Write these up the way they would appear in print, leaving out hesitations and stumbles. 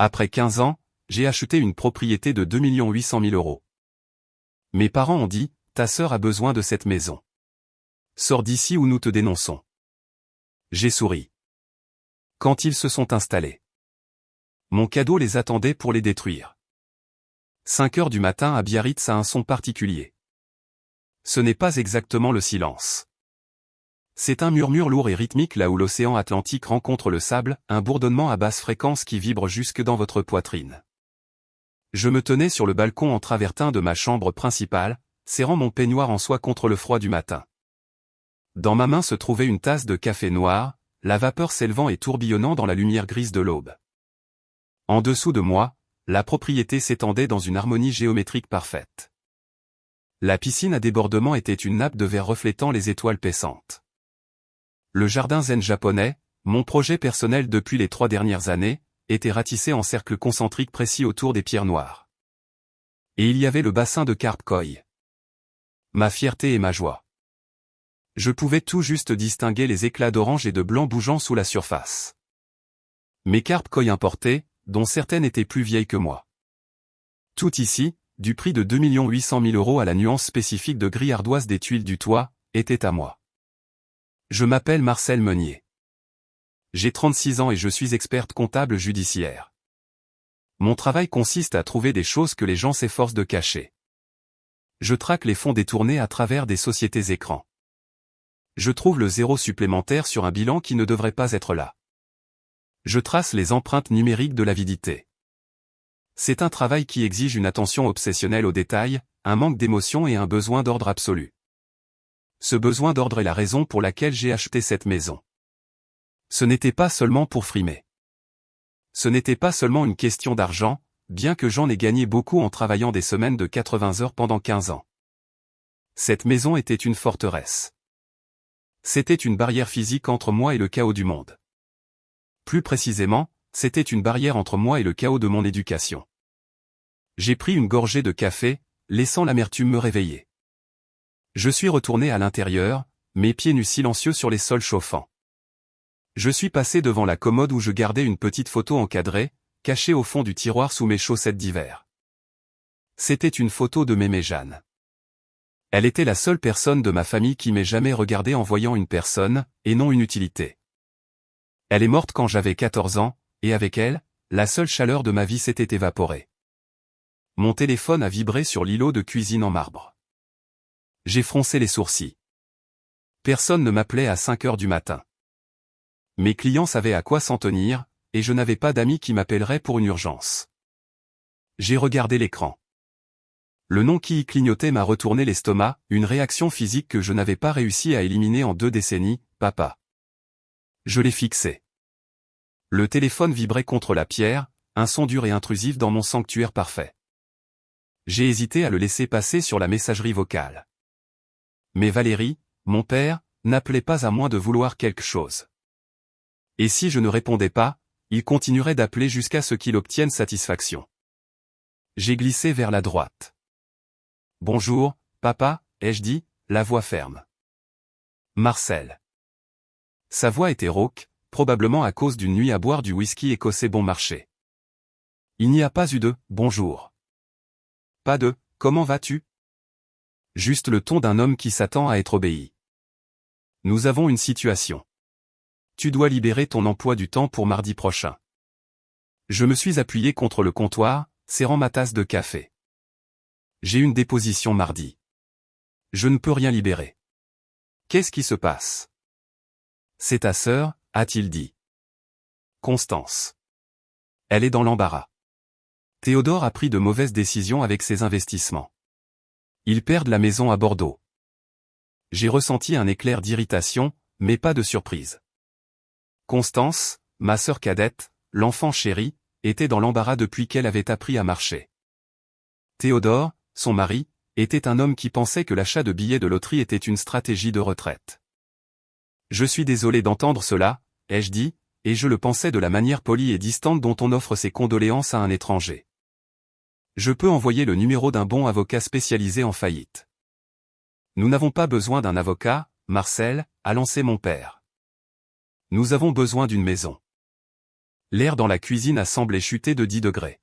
Après 15 ans, j'ai acheté une propriété de 2 800 000 euros. Mes parents ont dit, ta sœur a besoin de cette maison. Sors d'ici ou nous te dénonçons. J'ai souri. Quand ils se sont installés, mon cadeau les attendait pour les détruire. 5 heures du matin à Biarritz a un son particulier. Ce n'est pas exactement le silence. C'est un murmure lourd et rythmique là où l'océan Atlantique rencontre le sable, un bourdonnement à basse fréquence qui vibre jusque dans votre poitrine. Je me tenais sur le balcon en travertin de ma chambre principale, serrant mon peignoir en soie contre le froid du matin. Dans ma main se trouvait une tasse de café noir, la vapeur s'élevant et tourbillonnant dans la lumière grise de l'aube. En dessous de moi, la propriété s'étendait dans une harmonie géométrique parfaite. La piscine à débordement était une nappe de verre reflétant les étoiles paissantes. Le jardin zen japonais, mon projet personnel depuis les 3 dernières années, était ratissé en cercles concentriques précis autour des pierres noires. Et il y avait le bassin de carpe koi. Ma fierté et ma joie. Je pouvais tout juste distinguer les éclats d'orange et de blanc bougeant sous la surface. Mes carpes koi importées, dont certaines étaient plus vieilles que moi. Tout ici, du prix de 2 800 000 euros à la nuance spécifique de gris ardoise des tuiles du toit, était à moi. Je m'appelle Marcel Meunier. J'ai 36 ans et je suis experte comptable judiciaire. Mon travail consiste à trouver des choses que les gens s'efforcent de cacher. Je traque les fonds détournés à travers des sociétés écrans. Je trouve le zéro supplémentaire sur un bilan qui ne devrait pas être là. Je trace les empreintes numériques de l'avidité. C'est un travail qui exige une attention obsessionnelle aux détails, un manque d'émotion et un besoin d'ordre absolu. Ce besoin d'ordre est la raison pour laquelle j'ai acheté cette maison. Ce n'était pas seulement pour frimer. Ce n'était pas seulement une question d'argent, bien que j'en ai gagné beaucoup en travaillant des semaines de 80 heures pendant 15 ans. Cette maison était une forteresse. C'était une barrière physique entre moi et le chaos du monde. Plus précisément, c'était une barrière entre moi et le chaos de mon éducation. J'ai pris une gorgée de café, laissant l'amertume me réveiller. Je suis retourné à l'intérieur, mes pieds nus silencieux sur les sols chauffants. Je suis passé devant la commode où je gardais une petite photo encadrée, cachée au fond du tiroir sous mes chaussettes d'hiver. C'était une photo de Mémé Jeanne. Elle était la seule personne de ma famille qui m'ait jamais regardé en voyant une personne, et non une utilité. Elle est morte quand j'avais 14 ans, et avec elle, la seule chaleur de ma vie s'était évaporée. Mon téléphone a vibré sur l'îlot de cuisine en marbre. J'ai froncé les sourcils. Personne ne m'appelait à 5 heures du matin. Mes clients savaient à quoi s'en tenir, et je n'avais pas d'amis qui m'appelleraient pour une urgence. J'ai regardé l'écran. Le nom qui y clignotait m'a retourné l'estomac, une réaction physique que je n'avais pas réussi à éliminer en 2 décennies, papa. Je l'ai fixé. Le téléphone vibrait contre la pierre, un son dur et intrusif dans mon sanctuaire parfait. J'ai hésité à le laisser passer sur la messagerie vocale. Mais Valérie, mon père, n'appelait pas à moins de vouloir quelque chose. Et si je ne répondais pas, il continuerait d'appeler jusqu'à ce qu'il obtienne satisfaction. J'ai glissé vers la droite. « Bonjour, papa » ai-je dit, la voix ferme. Marcel. Sa voix était rauque, probablement à cause d'une nuit à boire du whisky écossais bon marché. Il n'y a pas eu de « bonjour ». Pas de « comment vas-tu » Juste le ton d'un homme qui s'attend à être obéi. Nous avons une situation. Tu dois libérer ton emploi du temps pour mardi prochain. Je me suis appuyé contre le comptoir, serrant ma tasse de café. J'ai une déposition mardi. Je ne peux rien libérer. Qu'est-ce qui se passe? C'est ta sœur, a-t-il dit. Constance. Elle est dans l'embarras. Théodore a pris de mauvaises décisions avec ses investissements. Ils perdent la maison à Bordeaux. J'ai ressenti un éclair d'irritation, mais pas de surprise. Constance, ma sœur cadette, l'enfant chéri, était dans l'embarras depuis qu'elle avait appris à marcher. Théodore, son mari, était un homme qui pensait que l'achat de billets de loterie était une stratégie de retraite. Je suis désolé d'entendre cela, ai-je dit, et je le pensais de la manière polie et distante dont on offre ses condoléances à un étranger. Je peux envoyer le numéro d'un bon avocat spécialisé en faillite. Nous n'avons pas besoin d'un avocat, Marcel, a lancé mon père. Nous avons besoin d'une maison. L'air dans la cuisine a semblé chuter de 10 degrés.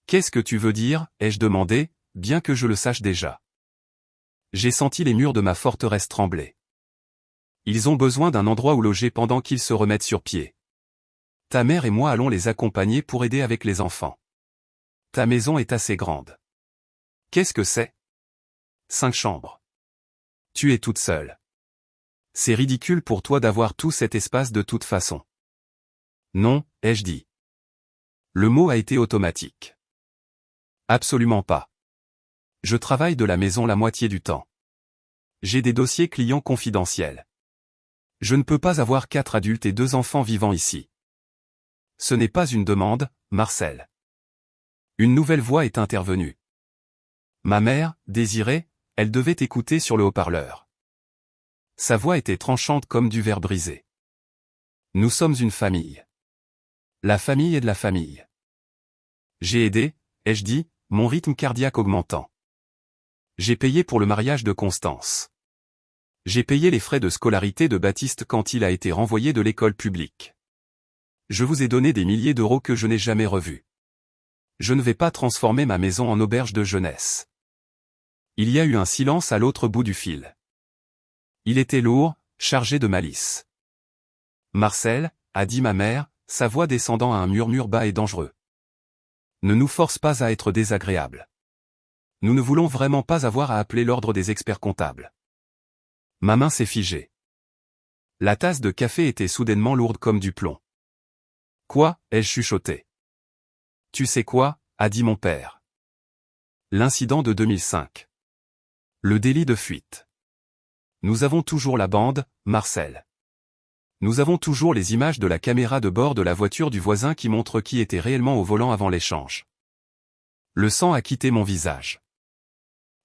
Qu'est-ce que tu veux dire, ai-je demandé, bien que je le sache déjà. J'ai senti les murs de ma forteresse trembler. Ils ont besoin d'un endroit où loger pendant qu'ils se remettent sur pied. Ta mère et moi allons les accompagner pour aider avec les enfants. Ta maison est assez grande. Qu'est-ce que c'est? 5 chambres. Tu es toute seule. C'est ridicule pour toi d'avoir tout cet espace de toute façon. Non, ai-je dit. Le mot a été automatique. Absolument pas. Je travaille de la maison la moitié du temps. J'ai des dossiers clients confidentiels. Je ne peux pas avoir 4 adultes et 2 enfants vivant ici. Ce n'est pas une demande, Marcel. Une nouvelle voix est intervenue. Ma mère, Désirée, elle devait écouter sur le haut-parleur. Sa voix était tranchante comme du verre brisé. Nous sommes une famille. La famille est de la famille. J'ai aidé, ai-je dit, mon rythme cardiaque augmentant. J'ai payé pour le mariage de Constance. J'ai payé les frais de scolarité de Baptiste quand il a été renvoyé de l'école publique. Je vous ai donné des milliers d'euros que je n'ai jamais revus. Je ne vais pas transformer ma maison en auberge de jeunesse. Il y a eu un silence à l'autre bout du fil. Il était lourd, chargé de malice. Marcel, a dit ma mère, sa voix descendant à un murmure bas et dangereux. Ne nous force pas à être désagréables. Nous ne voulons vraiment pas avoir à appeler l'ordre des experts comptables. Ma main s'est figée. La tasse de café était soudainement lourde comme du plomb. Quoi, ai-je chuchoté. Tu sais quoi, a dit mon père. L'incident de 2005. Le délit de fuite. Nous avons toujours la bande, Marcel. Nous avons toujours les images de la caméra de bord de la voiture du voisin qui montre qui était réellement au volant avant l'échange. Le sang a quitté mon visage.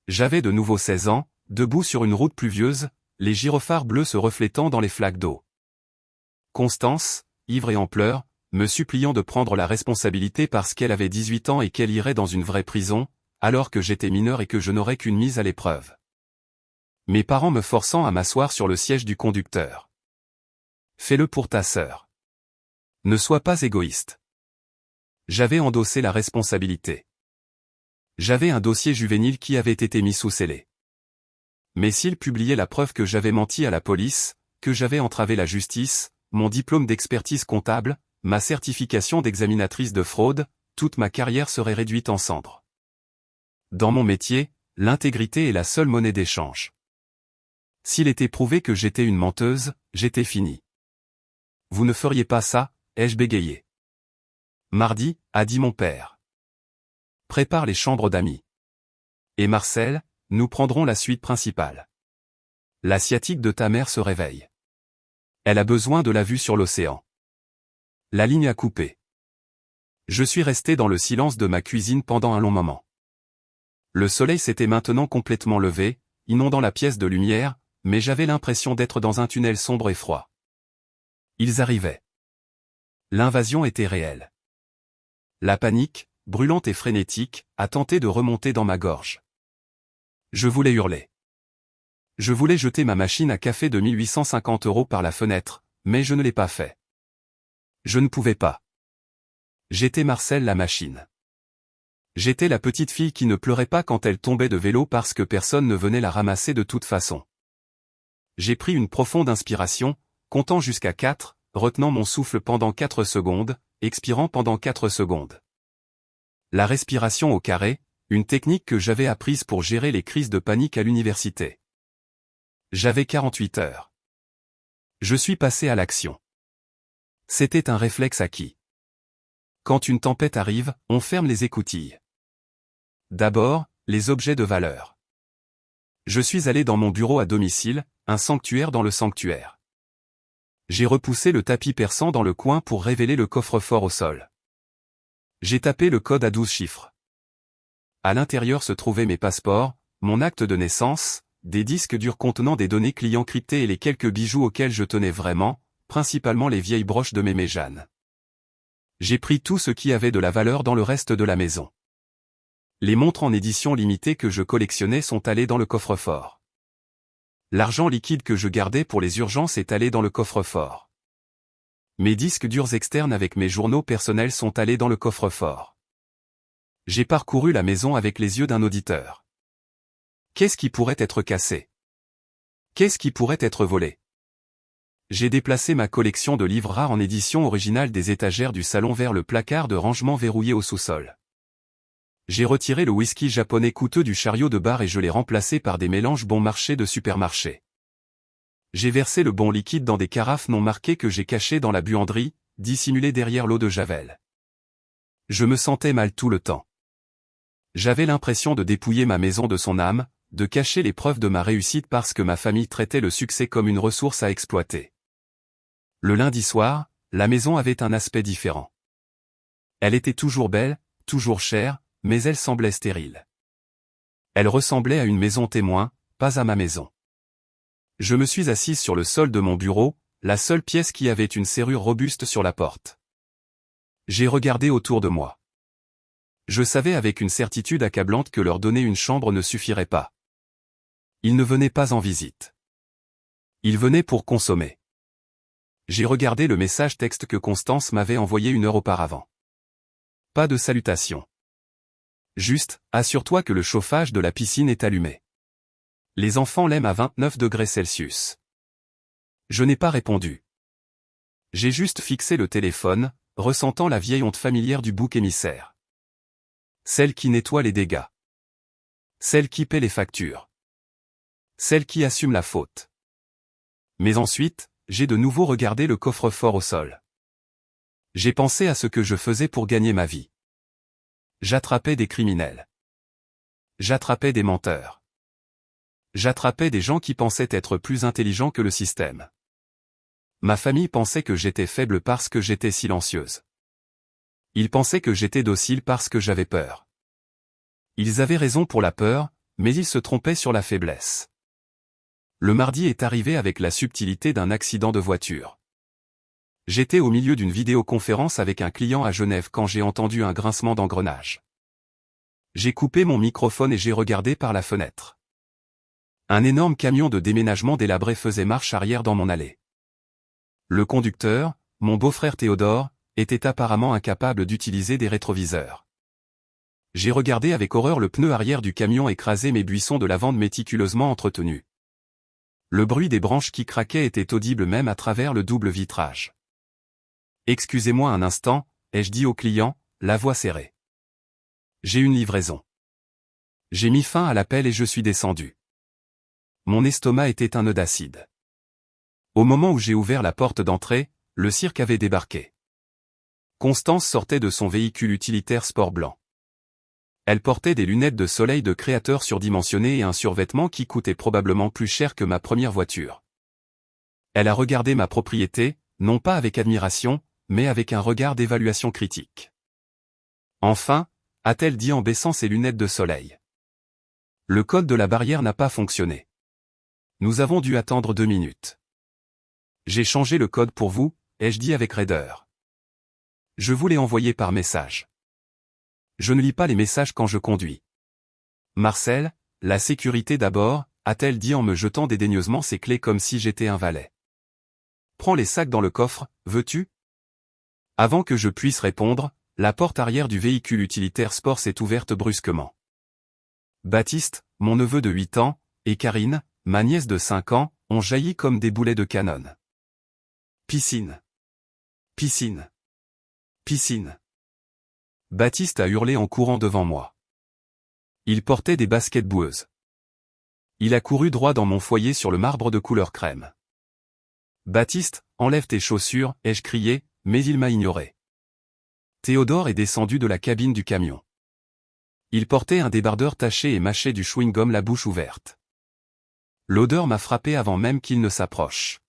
J'avais de nouveau 16 ans, debout sur une route pluvieuse, les gyrophares bleus se reflétant dans les flaques d'eau. Constance, ivre et en pleurs, me suppliant de prendre la responsabilité parce qu'elle avait 18 ans et qu'elle irait dans une vraie prison, alors que j'étais mineur et que je n'aurais qu'une mise à l'épreuve. Mes parents me forçant à m'asseoir sur le siège du conducteur. Fais-le pour ta sœur. Ne sois pas égoïste. J'avais endossé la responsabilité. J'avais un dossier juvénile qui avait été mis sous scellé. Mais s'il publiait la preuve que j'avais menti à la police, que j'avais entravé la justice, mon diplôme d'expertise comptable, ma certification d'examinatrice de fraude, toute ma carrière serait réduite en cendres. Dans mon métier, l'intégrité est la seule monnaie d'échange. S'il était prouvé que j'étais une menteuse, j'étais fini. Vous ne feriez pas ça, ai-je bégayé. Mardi, a dit mon père. Prépare les chambres d'amis. Et Marcel, nous prendrons la suite principale. La sciatique de ta mère se réveille. Elle a besoin de la vue sur l'océan. La ligne a coupé. Je suis resté dans le silence de ma cuisine pendant un long moment. Le soleil s'était maintenant complètement levé, inondant la pièce de lumière, mais j'avais l'impression d'être dans un tunnel sombre et froid. Ils arrivaient. L'invasion était réelle. La panique, brûlante et frénétique, a tenté de remonter dans ma gorge. Je voulais hurler. Je voulais jeter ma machine à café de 1850 € par la fenêtre, mais je ne l'ai pas fait. Je ne pouvais pas. J'étais Marcel la machine. J'étais la petite fille qui ne pleurait pas quand elle tombait de vélo parce que personne ne venait la ramasser de toute façon. J'ai pris une profonde inspiration, comptant jusqu'à 4, retenant mon souffle pendant 4 secondes, expirant pendant 4 secondes. La respiration au carré, une technique que j'avais apprise pour gérer les crises de panique à l'université. J'avais 48 heures. Je suis passé à l'action. C'était un réflexe acquis. Quand une tempête arrive, on ferme les écoutilles. D'abord, les objets de valeur. Je suis allé dans mon bureau à domicile, un sanctuaire dans le sanctuaire. J'ai repoussé le tapis persan dans le coin pour révéler le coffre-fort au sol. J'ai tapé le code à 12 chiffres. À l'intérieur se trouvaient mes passeports, mon acte de naissance, des disques durs contenant des données clients cryptées et les quelques bijoux auxquels je tenais vraiment, principalement les vieilles broches de mémé Jeanne. J'ai pris tout ce qui avait de la valeur dans le reste de la maison. Les montres en édition limitée que je collectionnais sont allées dans le coffre-fort. L'argent liquide que je gardais pour les urgences est allé dans le coffre-fort. Mes disques durs externes avec mes journaux personnels sont allés dans le coffre-fort. J'ai parcouru la maison avec les yeux d'un auditeur. Qu'est-ce qui pourrait être cassé? Qu'est-ce qui pourrait être volé? J'ai déplacé ma collection de livres rares en édition originale des étagères du salon vers le placard de rangement verrouillé au sous-sol. J'ai retiré le whisky japonais coûteux du chariot de bar et je l'ai remplacé par des mélanges bon marché de supermarché. J'ai versé le bon liquide dans des carafes non marquées que j'ai cachées dans la buanderie, dissimulées derrière l'eau de Javel. Je me sentais mal tout le temps. J'avais l'impression de dépouiller ma maison de son âme, de cacher les preuves de ma réussite parce que ma famille traitait le succès comme une ressource à exploiter. Le lundi soir, la maison avait un aspect différent. Elle était toujours belle, toujours chère, mais elle semblait stérile. Elle ressemblait à une maison témoin, pas à ma maison. Je me suis assise sur le sol de mon bureau, la seule pièce qui avait une serrure robuste sur la porte. J'ai regardé autour de moi. Je savais avec une certitude accablante que leur donner une chambre ne suffirait pas. Ils ne venaient pas en visite. Ils venaient pour consommer. J'ai regardé le message texte que Constance m'avait envoyé 1 heure auparavant. Pas de salutation. Juste, assure-toi que le chauffage de la piscine est allumé. Les enfants l'aiment à 29 degrés Celsius. Je n'ai pas répondu. J'ai juste fixé le téléphone, ressentant la vieille honte familière du bouc émissaire. Celle qui nettoie les dégâts. Celle qui paie les factures. Celle qui assume la faute. Mais ensuite, j'ai de nouveau regardé le coffre-fort au sol. J'ai pensé à ce que je faisais pour gagner ma vie. J'attrapais des criminels. J'attrapais des menteurs. J'attrapais des gens qui pensaient être plus intelligents que le système. Ma famille pensait que j'étais faible parce que j'étais silencieuse. Ils pensaient que j'étais docile parce que j'avais peur. Ils avaient raison pour la peur, mais ils se trompaient sur la faiblesse. Le mardi est arrivé avec la subtilité d'un accident de voiture. J'étais au milieu d'une vidéoconférence avec un client à Genève quand j'ai entendu un grincement d'engrenage. J'ai coupé mon microphone et j'ai regardé par la fenêtre. Un énorme camion de déménagement délabré faisait marche arrière dans mon allée. Le conducteur, mon beau-frère Théodore, était apparemment incapable d'utiliser des rétroviseurs. J'ai regardé avec horreur le pneu arrière du camion écraser mes buissons de lavande méticuleusement entretenus. Le bruit des branches qui craquaient était audible même à travers le double vitrage. « Excusez-moi un instant », ai-je dit au client, la voix serrée. « J'ai une livraison. » J'ai mis fin à l'appel et je suis descendu. Mon estomac était un nœud d'acide. Au moment où j'ai ouvert la porte d'entrée, le cirque avait débarqué. Constance sortait de son véhicule utilitaire sport blanc. Elle portait des lunettes de soleil de créateur surdimensionnées et un survêtement qui coûtait probablement plus cher que ma première voiture. Elle a regardé ma propriété, non pas avec admiration, mais avec un regard d'évaluation critique. Enfin, a-t-elle dit en baissant ses lunettes de soleil. Le code de la barrière n'a pas fonctionné. Nous avons dû attendre 2 minutes. J'ai changé le code pour vous, ai-je dit avec raideur. Je vous l'ai envoyé par message. Je ne lis pas les messages quand je conduis. Marcel, la sécurité d'abord, a-t-elle dit en me jetant dédaigneusement ses clés comme si j'étais un valet. Prends les sacs dans le coffre, veux-tu? Avant que je puisse répondre, la porte arrière du véhicule utilitaire sport s'est ouverte brusquement. Baptiste, mon neveu de 8 ans, et Karine, ma nièce de 5 ans, ont jailli comme des boulets de canon. Piscine. Piscine. Piscine. Baptiste a hurlé en courant devant moi. Il portait des baskets boueuses. Il a couru droit dans mon foyer sur le marbre de couleur crème. Baptiste, enlève tes chaussures, ai-je crié, mais il m'a ignoré. Théodore est descendu de la cabine du camion. Il portait un débardeur taché et mâchait du chewing-gum la bouche ouverte. L'odeur m'a frappé avant même qu'il ne s'approche.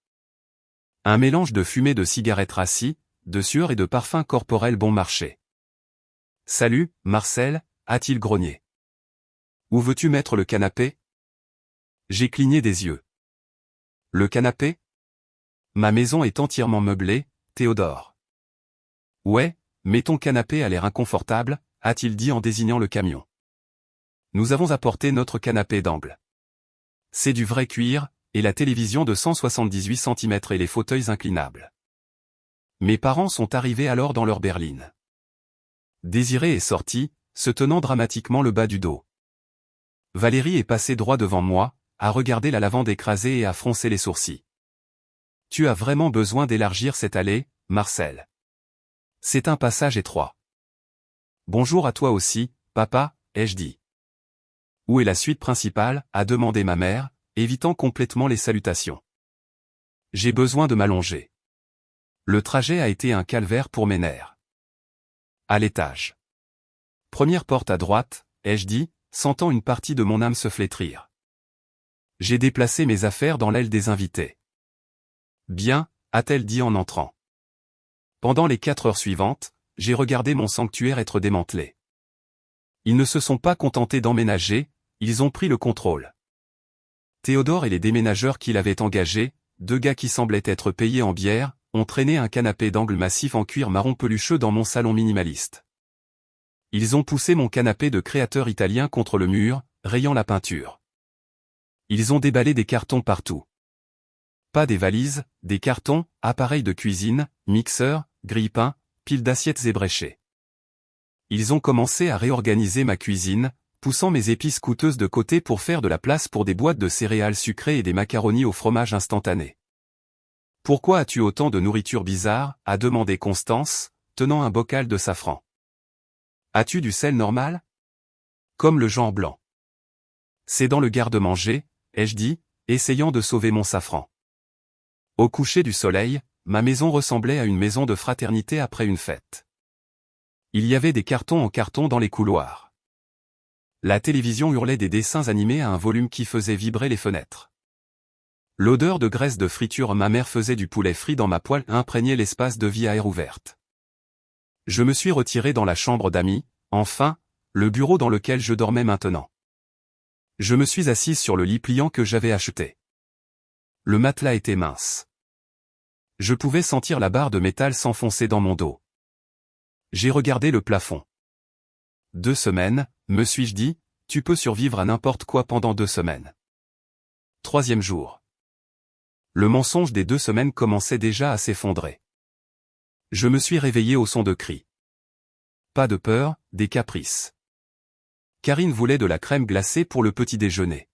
Un mélange de fumée de cigarettes rassis, de sueur et de parfum corporel bon marché. « Salut, Marcel », a-t-il grogné. « Où veux-tu mettre le canapé ?» J'ai cligné des yeux. « Le canapé ? Ma maison est entièrement meublée, Théodore. »« Ouais, mais ton canapé a l'air inconfortable », a-t-il dit en désignant le camion. « Nous avons apporté notre canapé d'angle. C'est du vrai cuir, et la télévision de 178 cm et les fauteuils inclinables. Mes parents sont arrivés alors dans leur berline. Désiré est sorti, se tenant dramatiquement le bas du dos. Valérie est passée droit devant moi, à regarder la lavande écrasée et à froncer les sourcils. Tu as vraiment besoin d'élargir cette allée, Marcel. C'est un passage étroit. Bonjour à toi aussi, papa, ai-je dit. Où est la suite principale, a demandé ma mère, évitant complètement les salutations. J'ai besoin de m'allonger. Le trajet a été un calvaire pour mes nerfs. À l'étage. Première porte à droite, ai-je dit, sentant une partie de mon âme se flétrir. J'ai déplacé mes affaires dans l'aile des invités. Bien, a-t-elle dit en entrant. Pendant les 4 heures suivantes, j'ai regardé mon sanctuaire être démantelé. Ils ne se sont pas contentés d'emménager, ils ont pris le contrôle. Théodore et les déménageurs qu'il avait engagés, 2 gars qui semblaient être payés en bière, ont traîné un canapé d'angle massif en cuir marron pelucheux dans mon salon minimaliste. Ils ont poussé mon canapé de créateur italien contre le mur, rayant la peinture. Ils ont déballé des cartons partout. Pas des valises, des cartons, appareils de cuisine, mixeurs, grille-pain, piles d'assiettes ébréchées. Ils ont commencé à réorganiser ma cuisine, poussant mes épices coûteuses de côté pour faire de la place pour des boîtes de céréales sucrées et des macaronis au fromage instantané. « Pourquoi as-tu autant de nourriture bizarre » a demandé Constance, tenant un bocal de safran. « As-tu du sel normal ?»« Comme le genre blanc. »« C'est dans le garde-manger, » ai-je dit, essayant de sauver mon safran. Au coucher du soleil, ma maison ressemblait à une maison de fraternité après une fête. Il y avait des cartons en carton dans les couloirs. La télévision hurlait des dessins animés à un volume qui faisait vibrer les fenêtres. L'odeur de graisse de friture ma mère faisait du poulet frit dans ma poêle imprégnait l'espace de vie à air ouverte. Je me suis retiré dans la chambre d'amis, enfin, le bureau dans lequel je dormais maintenant. Je me suis assise sur le lit pliant que j'avais acheté. Le matelas était mince. Je pouvais sentir la barre de métal s'enfoncer dans mon dos. J'ai regardé le plafond. 2 semaines, me suis-je dit, tu peux survivre à n'importe quoi pendant 2 semaines. 3e jour. Le mensonge des 2 semaines commençait déjà à s'effondrer. Je me suis réveillé au son de cris. Pas de peur, des caprices. Karine voulait de la crème glacée pour le petit déjeuner.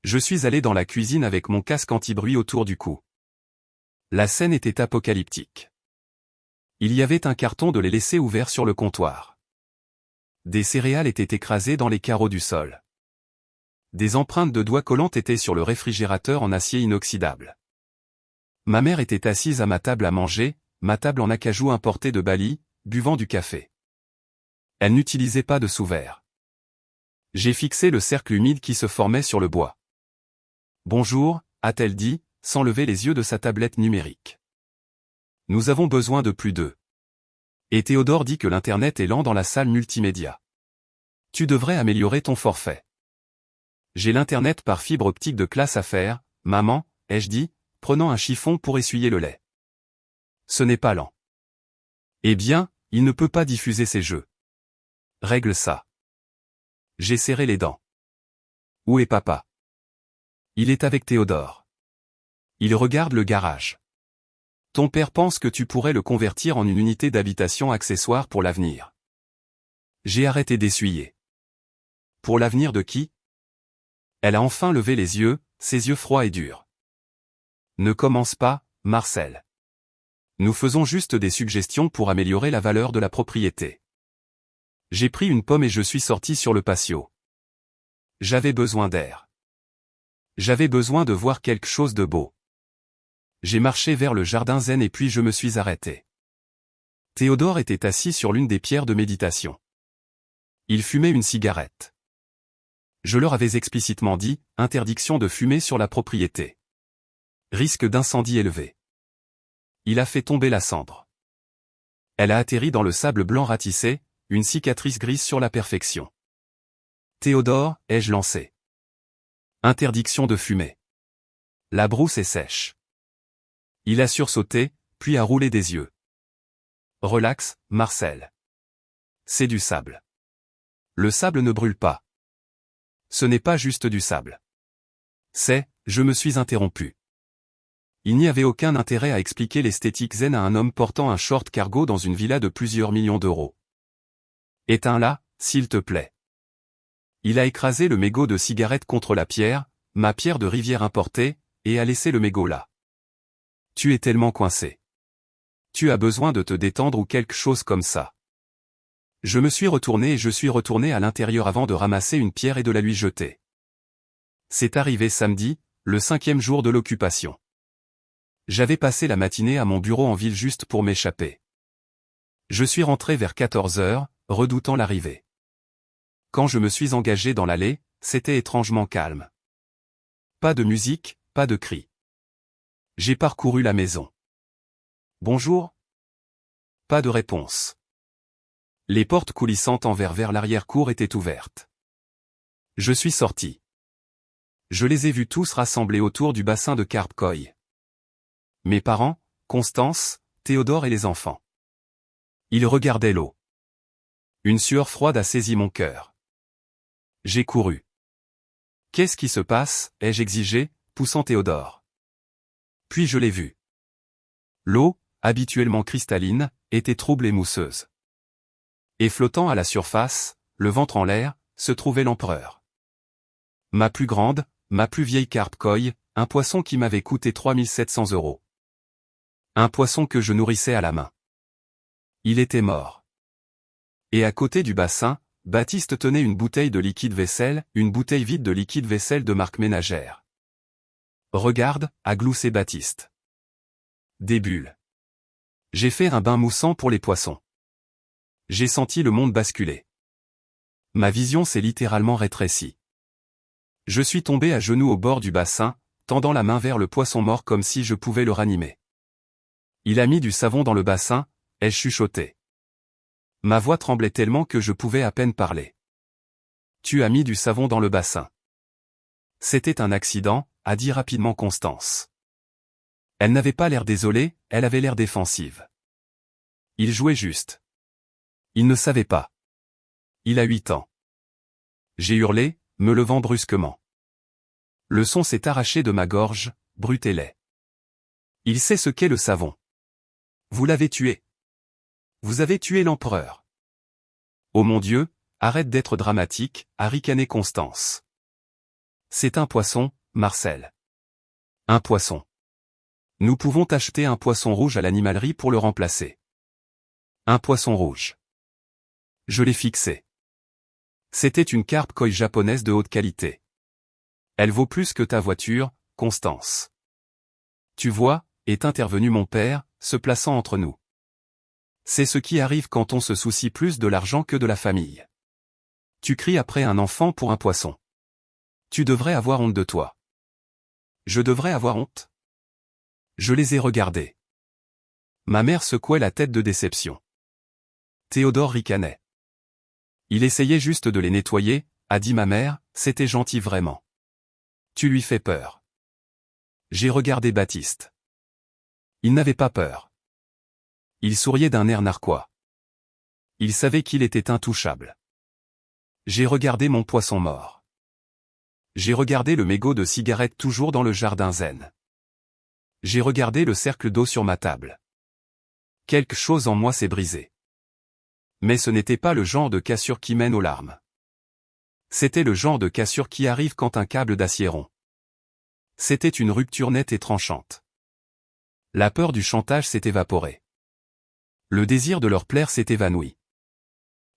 Je suis allé dans la cuisine avec mon casque anti-bruit autour du cou. La scène était apocalyptique. Il y avait un carton de lait laissé ouvert sur le comptoir. Des céréales étaient écrasées dans les carreaux du sol. Des empreintes de doigts collantes étaient sur le réfrigérateur en acier inoxydable. Ma mère était assise à ma table à manger, ma table en acajou importé de Bali, buvant du café. Elle n'utilisait pas de sous-verre. J'ai fixé le cercle humide qui se formait sur le bois. Bonjour, a-t-elle dit, sans lever les yeux de sa tablette numérique. Nous avons besoin de plus d'eux. Et Théodore dit que l'Internet est lent dans la salle multimédia. Tu devrais améliorer ton forfait. J'ai l'Internet par fibre optique de classe à faire, maman, ai-je dit, prenant un chiffon pour essuyer le lait. Ce n'est pas lent. Eh bien, il ne peut pas diffuser ses jeux. Règle ça. J'ai serré les dents. Où est papa? Il est avec Théodore. Il regarde le garage. Ton père pense que tu pourrais le convertir en une unité d'habitation accessoire pour l'avenir. J'ai arrêté d'essuyer. Pour l'avenir de qui? Elle a enfin levé les yeux, ses yeux froids et durs. Ne commence pas, Marcel. Nous faisons juste des suggestions pour améliorer la valeur de la propriété. J'ai pris une pomme et je suis sorti sur le patio. J'avais besoin d'air. J'avais besoin de voir quelque chose de beau. J'ai marché vers le jardin zen et puis je me suis arrêté. Théodore était assis sur l'une des pierres de méditation. Il fumait une cigarette. Je leur avais explicitement dit, interdiction de fumer sur la propriété. Risque d'incendie élevé. Il a fait tomber la cendre. Elle a atterri dans le sable blanc ratissé, une cicatrice grise sur la perfection. Théodore, ai-je lancé. Interdiction de fumer. La brousse est sèche. Il a sursauté, puis a roulé des yeux. Relax, Marcel. C'est du sable. Le sable ne brûle pas. Ce n'est pas juste du sable. Je me suis interrompu. Il n'y avait aucun intérêt à expliquer l'esthétique zen à un homme portant un short cargo dans une villa de plusieurs millions d'euros. Éteins-la, s'il te plaît. Il a écrasé le mégot de cigarette contre la pierre, ma pierre de rivière importée, et a laissé le mégot là. Tu es tellement coincé. Tu as besoin de te détendre ou quelque chose comme ça. Je me suis retourné et je suis retourné à l'intérieur avant de ramasser une pierre et de la lui jeter. C'est arrivé samedi, le 5e jour de l'occupation. J'avais passé la matinée à mon bureau en ville juste pour m'échapper. Je suis rentré vers 14 heures, redoutant l'arrivée. Quand je me suis engagé dans l'allée, c'était étrangement calme. Pas de musique, pas de cris. J'ai parcouru la maison. Bonjour? Pas de réponse. Les portes coulissantes vers l'arrière-cour étaient ouvertes. Je suis sorti. Je les ai vus tous rassemblés autour du bassin de carpe koi. Mes parents, Constance, Théodore et les enfants. Ils regardaient l'eau. Une sueur froide a saisi mon cœur. J'ai couru. Qu'est-ce qui se passe, ai-je exigé, poussant Théodore. Puis je l'ai vu. L'eau, habituellement cristalline, était trouble et mousseuse. Et flottant à la surface, le ventre en l'air, se trouvait l'empereur. Ma plus grande, ma plus vieille carpe koi, un poisson qui m'avait coûté 3700 €. Un poisson que je nourrissais à la main. Il était mort. Et à côté du bassin, Baptiste tenait une bouteille de liquide vaisselle, une bouteille vide de liquide vaisselle de marque ménagère. Regarde, a gloussé Baptiste. Des bulles. J'ai fait un bain moussant pour les poissons. J'ai senti le monde basculer. Ma vision s'est littéralement rétrécie. Je suis tombé à genoux au bord du bassin, tendant la main vers le poisson mort comme si je pouvais le ranimer. Il a mis du savon dans le bassin, ai-je chuchoté. Ma voix tremblait tellement que je pouvais à peine parler. Tu as mis du savon dans le bassin. C'était un accident, a dit rapidement Constance. Elle n'avait pas l'air désolée, elle avait l'air défensive. Il jouait juste. Il ne savait pas. Il a 8 ans. J'ai hurlé, me levant brusquement. Le son s'est arraché de ma gorge, brut et laid. Il sait ce qu'est le savon. Vous l'avez tué. Vous avez tué l'empereur. Oh mon Dieu, arrête d'être dramatique, a ricané Constance. C'est un poisson, Marcel. Un poisson. Nous pouvons acheter un poisson rouge à l'animalerie pour le remplacer. Un poisson rouge. Je l'ai fixé. C'était une carpe koi japonaise de haute qualité. Elle vaut plus que ta voiture, Constance. Tu vois, est intervenu mon père, se plaçant entre nous. C'est ce qui arrive quand on se soucie plus de l'argent que de la famille. Tu cries après un enfant pour un poisson. Tu devrais avoir honte de toi. Je devrais avoir honte? Je les ai regardés. Ma mère secouait la tête de déception. Théodore ricanait. Il essayait juste de les nettoyer, a dit ma mère, c'était gentil vraiment. Tu lui fais peur. J'ai regardé Baptiste. Il n'avait pas peur. Il souriait d'un air narquois. Il savait qu'il était intouchable. J'ai regardé mon poisson mort. J'ai regardé le mégot de cigarette toujours dans le jardin zen. J'ai regardé le cercle d'eau sur ma table. Quelque chose en moi s'est brisé. Mais ce n'était pas le genre de cassure qui mène aux larmes. C'était le genre de cassure qui arrive quand un câble d'acier rompt. C'était une rupture nette et tranchante. La peur du chantage s'est évaporée. Le désir de leur plaire s'est évanoui.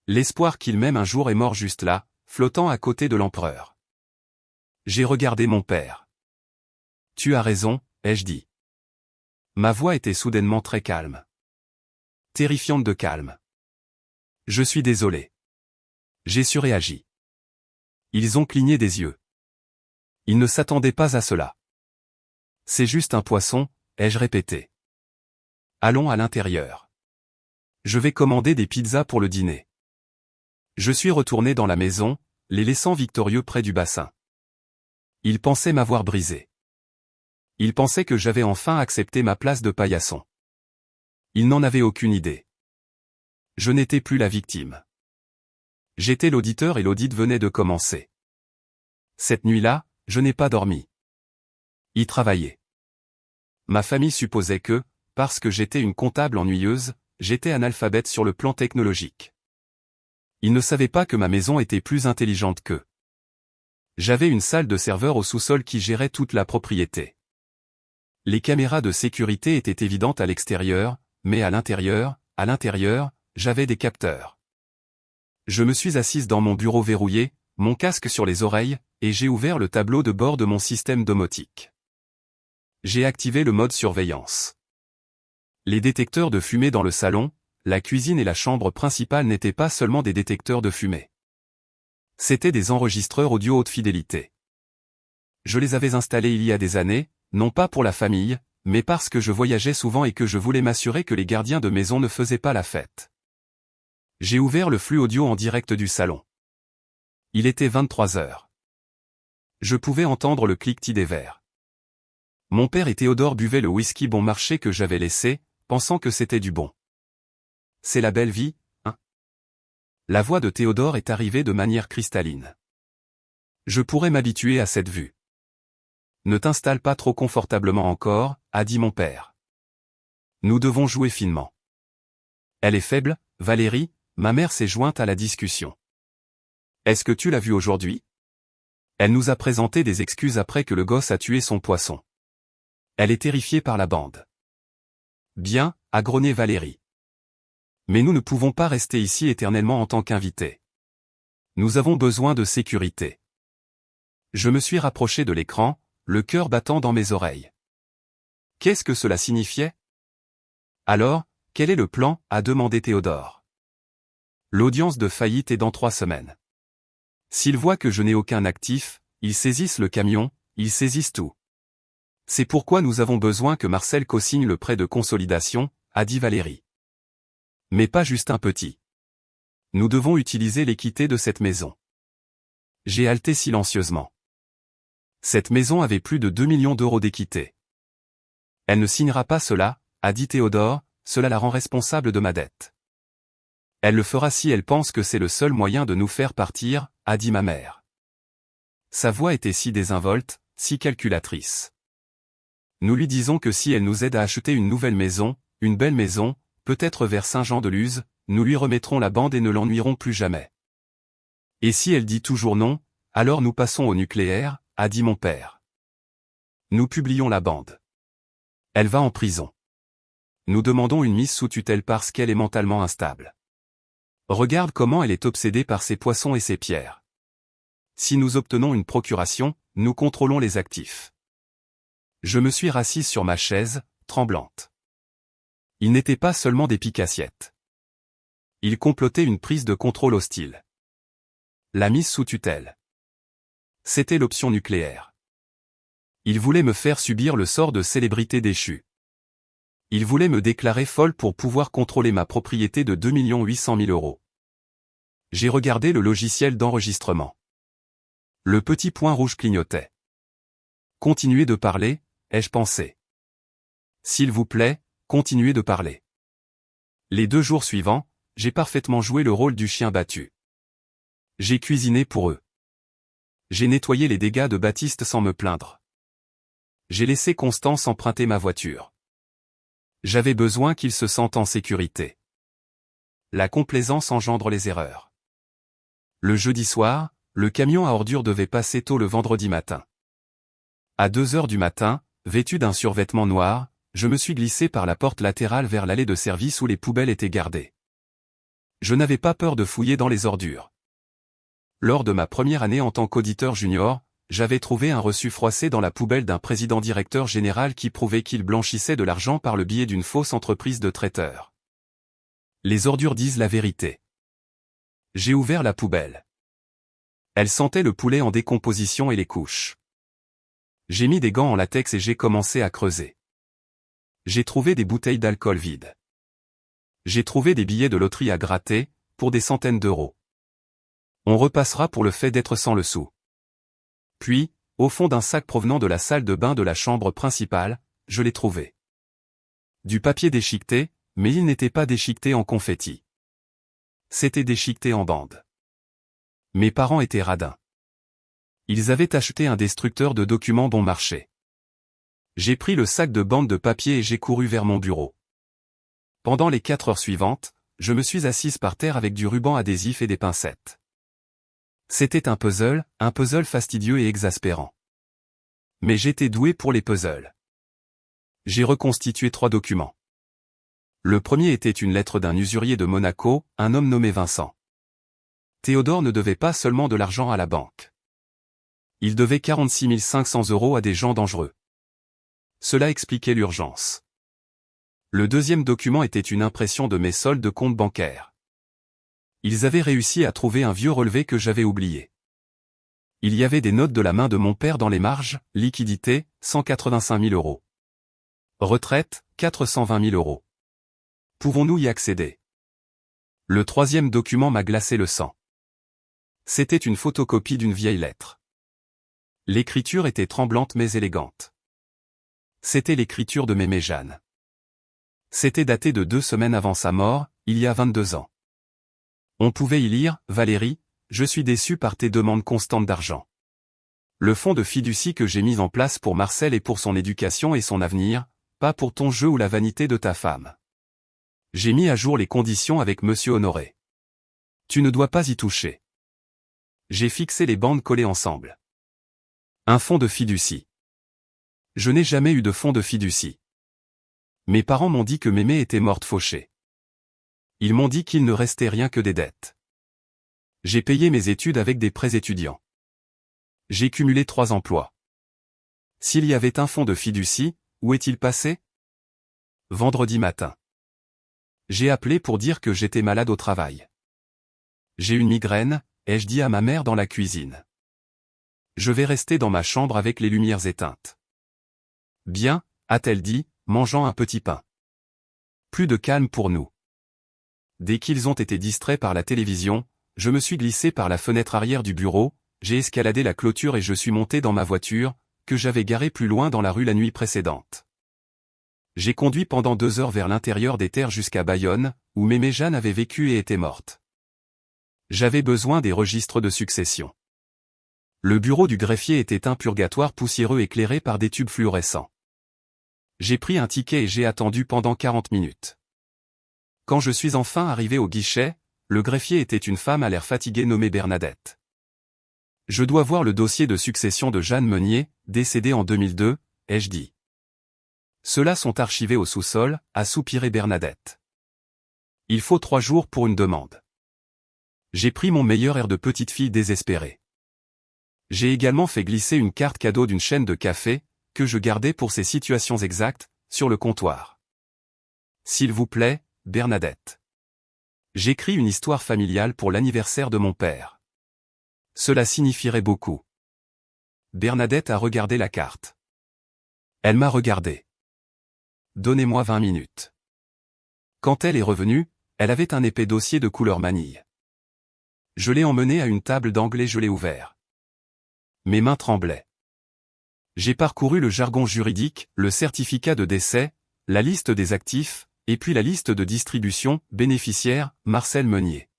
L'espoir qu'ils m'aiment un jour est mort juste là, flottant à côté de l'empereur. J'ai regardé mon père. Tu as raison, ai-je dit. Ma voix était soudainement très calme. Terrifiante de calme. Je suis désolé. J'ai surréagi. Ils ont cligné des yeux. Ils ne s'attendaient pas à cela. C'est juste un poisson, ai-je répété. Allons à l'intérieur. Je vais commander des pizzas pour le dîner. Je suis retourné dans la maison, les laissant victorieux près du bassin. Ils pensaient m'avoir brisé. Ils pensaient que j'avais enfin accepté ma place de paillasson. Ils n'en avaient aucune idée. Je n'étais plus la victime. J'étais l'auditeur et l'audit venait de commencer. Cette nuit-là, je n'ai pas dormi. Y travailler. Ma famille supposait que, parce que j'étais une comptable ennuyeuse, j'étais analphabète sur le plan technologique. Ils ne savaient pas que ma maison était plus intelligente qu'eux. J'avais une salle de serveur au sous-sol qui gérait toute la propriété. Les caméras de sécurité étaient évidentes à l'extérieur, mais à l'intérieur, j'avais des capteurs. Je me suis assise dans mon bureau verrouillé, mon casque sur les oreilles, et j'ai ouvert le tableau de bord de mon système domotique. J'ai activé le mode surveillance. Les détecteurs de fumée dans le salon, la cuisine et la chambre principale n'étaient pas seulement des détecteurs de fumée. C'étaient des enregistreurs audio haute fidélité. Je les avais installés il y a des années, non pas pour la famille, mais parce que je voyageais souvent et que je voulais m'assurer que les gardiens de maison ne faisaient pas la fête. J'ai ouvert le flux audio en direct du salon. Il était 23 heures. Je pouvais entendre le cliquetis des verres. Mon père et Théodore buvaient le whisky bon marché que j'avais laissé, pensant que c'était du bon. C'est la belle vie, hein? La voix de Théodore est arrivée de manière cristalline. Je pourrais m'habituer à cette vue. Ne t'installe pas trop confortablement encore, a dit mon père. Nous devons jouer finement. Elle est faible, Valérie, ma mère s'est jointe à la discussion. Est-ce que tu l'as vue aujourd'hui? Elle nous a présenté des excuses après que le gosse a tué son poisson. Elle est terrifiée par la bande. Bien, a grogné Valérie. Mais nous ne pouvons pas rester ici éternellement en tant qu'invités. Nous avons besoin de sécurité. Je me suis rapproché de l'écran, le cœur battant dans mes oreilles. Qu'est-ce que cela signifiait? Alors, quel est le plan? A demandé Théodore. L'audience de faillite est dans 3 semaines. S'ils voient que je n'ai aucun actif, ils saisissent le camion, ils saisissent tout. C'est pourquoi nous avons besoin que Marcel co-signe le prêt de consolidation, a dit Valérie. Mais pas juste un petit. Nous devons utiliser l'équité de cette maison. J'ai haleté silencieusement. Cette maison avait plus de 2 millions d'euros d'équité. Elle ne signera pas cela, a dit Théodore, cela la rend responsable de ma dette. Elle le fera si elle pense que c'est le seul moyen de nous faire partir, a dit ma mère. Sa voix était si désinvolte, si calculatrice. Nous lui disons que si elle nous aide à acheter une nouvelle maison, une belle maison, peut-être vers Saint-Jean-de-Luz, nous lui remettrons la bande et ne l'ennuierons plus jamais. Et si elle dit toujours non, alors nous passons au nucléaire, a dit mon père. Nous publions la bande. Elle va en prison. Nous demandons une mise sous tutelle parce qu'elle est mentalement instable. Regarde comment elle est obsédée par ses poissons et ses pierres. Si nous obtenons une procuration, nous contrôlons les actifs. Je me suis rassise sur ma chaise, tremblante. Il n'était pas seulement des piques-assiettes. Il complotait une prise de contrôle hostile. La mise sous tutelle. C'était l'option nucléaire. Il voulait me faire subir le sort de célébrité déchue. Il voulait me déclarer folle pour pouvoir contrôler ma propriété de 2 800 000 euros. J'ai regardé le logiciel d'enregistrement. Le petit point rouge clignotait. Continuez de parler, ai-je pensé. S'il vous plaît, continuez de parler. Les 2 jours suivants, j'ai parfaitement joué le rôle du chien battu. J'ai cuisiné pour eux. J'ai nettoyé les dégâts de Baptiste sans me plaindre. J'ai laissé Constance emprunter ma voiture. J'avais besoin qu'ils se sentent en sécurité. La complaisance engendre les erreurs. Le jeudi soir, le camion à ordures devait passer tôt le vendredi matin. À 2 heures du matin, vêtu d'un survêtement noir, je me suis glissé par la porte latérale vers l'allée de service où les poubelles étaient gardées. Je n'avais pas peur de fouiller dans les ordures. Lors de ma première année en tant qu'auditeur junior, j'avais trouvé un reçu froissé dans la poubelle d'un président-directeur général qui prouvait qu'il blanchissait de l'argent par le biais d'une fausse entreprise de traiteur. Les ordures disent la vérité. J'ai ouvert la poubelle. Elle sentait le poulet en décomposition et les couches. J'ai mis des gants en latex et j'ai commencé à creuser. J'ai trouvé des bouteilles d'alcool vides. J'ai trouvé des billets de loterie à gratter, pour des centaines d'euros. On repassera pour le fait d'être sans le sou. Puis, au fond d'un sac provenant de la salle de bain de la chambre principale, je l'ai trouvé. Du papier déchiqueté, mais il n'était pas déchiqueté en confetti. C'était déchiqueté en bande. Mes parents étaient radins. Ils avaient acheté un destructeur de documents bon marché. J'ai pris le sac de bande de papier et j'ai couru vers mon bureau. Pendant les 4 heures suivantes, je me suis assise par terre avec du ruban adhésif et des pincettes. C'était un puzzle fastidieux et exaspérant. Mais j'étais doué pour les puzzles. J'ai reconstitué 3 documents. Le premier était une lettre d'un usurier de Monaco, un homme nommé Vincent. Théodore ne devait pas seulement de l'argent à la banque. Il devait 46 500 € à des gens dangereux. Cela expliquait l'urgence. Le deuxième document était une impression de mes soldes de compte bancaire. Ils avaient réussi à trouver un vieux relevé que j'avais oublié. Il y avait des notes de la main de mon père dans les marges, liquidité, 185 000 €. Retraite, 420 000 €. Pouvons-nous y accéder? Le troisième document m'a glacé le sang. C'était une photocopie d'une vieille lettre. L'écriture était tremblante mais élégante. C'était l'écriture de Mémé Jeanne. C'était daté de 2 semaines avant sa mort, il y a 22 ans. On pouvait y lire, « Valérie, je suis déçu par tes demandes constantes d'argent. Le fonds de fiducie que j'ai mis en place pour Marcel est pour son éducation et son avenir, pas pour ton jeu ou la vanité de ta femme. J'ai mis à jour les conditions avec Monsieur Honoré. Tu ne dois pas y toucher. J'ai fixé les bandes collées ensemble. Un fonds de fiducie. Je n'ai jamais eu de fonds de fiducie. Mes parents m'ont dit que Mémé était morte fauchée. Ils m'ont dit qu'il ne restait rien que des dettes. J'ai payé mes études avec des prêts étudiants. J'ai cumulé 3 emplois. S'il y avait un fonds de fiducie, où est-il passé? Vendredi matin. J'ai appelé pour dire que j'étais malade au travail. J'ai une migraine, ai-je dit à ma mère dans la cuisine. Je vais rester dans ma chambre avec les lumières éteintes. Bien, a-t-elle dit, mangeant un petit pain. Plus de calme pour nous. Dès qu'ils ont été distraits par la télévision, je me suis glissé par la fenêtre arrière du bureau, j'ai escaladé la clôture et je suis monté dans ma voiture, que j'avais garée plus loin dans la rue la nuit précédente. J'ai conduit pendant 2 heures vers l'intérieur des terres jusqu'à Bayonne, où Mémé Jeanne avait vécu et était morte. J'avais besoin des registres de succession. Le bureau du greffier était un purgatoire poussiéreux éclairé par des tubes fluorescents. J'ai pris un ticket et j'ai attendu pendant 40 minutes. Quand je suis enfin arrivé au guichet, le greffier était une femme à l'air fatigué nommée Bernadette. Je dois voir le dossier de succession de Jeanne Meunier, décédée en 2002, ai-je dit. Ceux-là sont archivés au sous-sol, a soupiré Bernadette. Il faut 3 jours pour une demande. J'ai pris mon meilleur air de petite fille désespérée. J'ai également fait glisser une carte cadeau d'une chaîne de café, que je gardais pour ces situations exactes, sur le comptoir. S'il vous plaît, Bernadette. J'écris une histoire familiale pour l'anniversaire de mon père. Cela signifierait beaucoup. Bernadette a regardé la carte. Elle m'a regardé. Donnez-moi 20 minutes. Quand elle est revenue, elle avait un épais dossier de couleur manille. Je l'ai emmenée à une table d'angle et je l'ai ouvert. Mes mains tremblaient. J'ai parcouru le jargon juridique, le certificat de décès, la liste des actifs, et puis la liste de distribution, bénéficiaire, Marcel Meunier.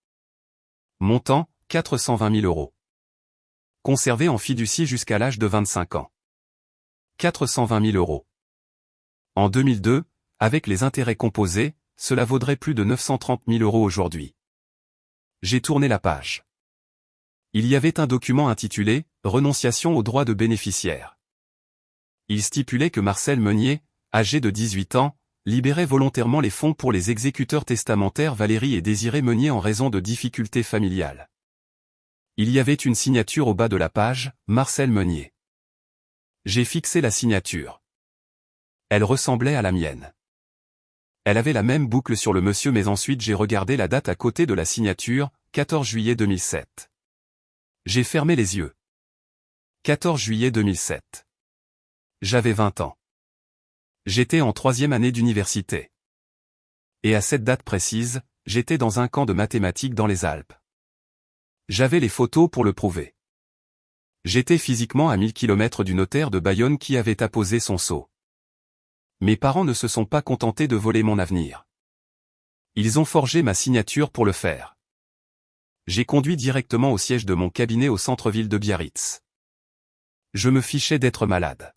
Montant, 420 000 €. Conservé en fiducie jusqu'à l'âge de 25 ans. 420 000 €. En 2002, avec les intérêts composés, cela vaudrait plus de 930 000 € aujourd'hui. J'ai tourné la page. Il y avait un document intitulé « Renonciation aux droits de bénéficiaire ». Il stipulait que Marcel Meunier, âgé de 18 ans, libérait volontairement les fonds pour les exécuteurs testamentaires Valérie et Désiré Meunier en raison de difficultés familiales. Il y avait une signature au bas de la page, Marcel Meunier. J'ai fixé la signature. Elle ressemblait à la mienne. Elle avait la même boucle sur le monsieur mais ensuite j'ai regardé la date à côté de la signature, 14 juillet 2007. J'ai fermé les yeux. 14 juillet 2007. J'avais 20 ans. J'étais en 3e année d'université. Et à cette date précise, j'étais dans un camp de mathématiques dans les Alpes. J'avais les photos pour le prouver. J'étais physiquement à 1000 km du notaire de Bayonne qui avait apposé son sceau. Mes parents ne se sont pas contentés de voler mon avenir. Ils ont forgé ma signature pour le faire. J'ai conduit directement au siège de mon cabinet au centre-ville de Biarritz. Je me fichais d'être malade.